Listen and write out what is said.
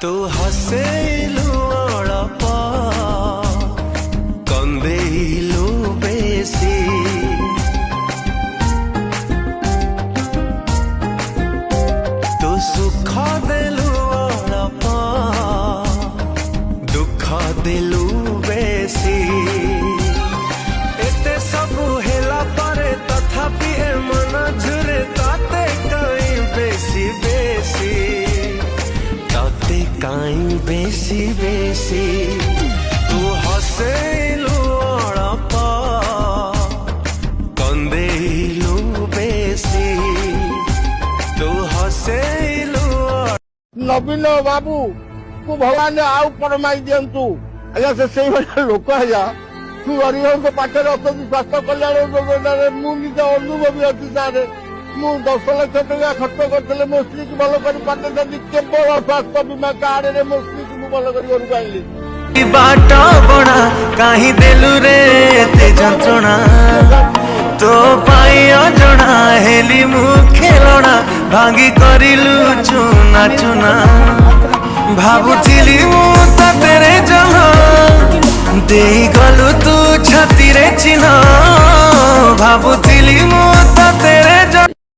तू हसेलु अळप कंदेलु बेसी तू सुख देलु अळप दुख देलु बेसी एते सबु हेला परे तथापि ए मन झुरे ताते कई बेसी बेसी ताते कई बेसी बेसी तू हसेलु अळप कंदेलु बेसी तू हसेलु नवीन बाबू को भगवान आउ परमाई दिंतु आज्ञा से लोक आज्ञा तू हरिहर पाखे अच्छा स्वास्थ्य कल्याण योजना मुझे अनुभवी अच्छी सारे मु 10 लाख टका खर्च करते मो स्त्री की भल कर केवल स्वास्थ्य बीमा कार्ड रे मो स्त्री की भल कर घर आइली बाट बणा कहीं देलु रे ते जंत्रणा तो पाई अजणा हेली मु खेलणा भांगी करिलु चुना चुना भाबुथिली मु तेरे जहा दे गलु तू छाती रे चिन्ह भाबु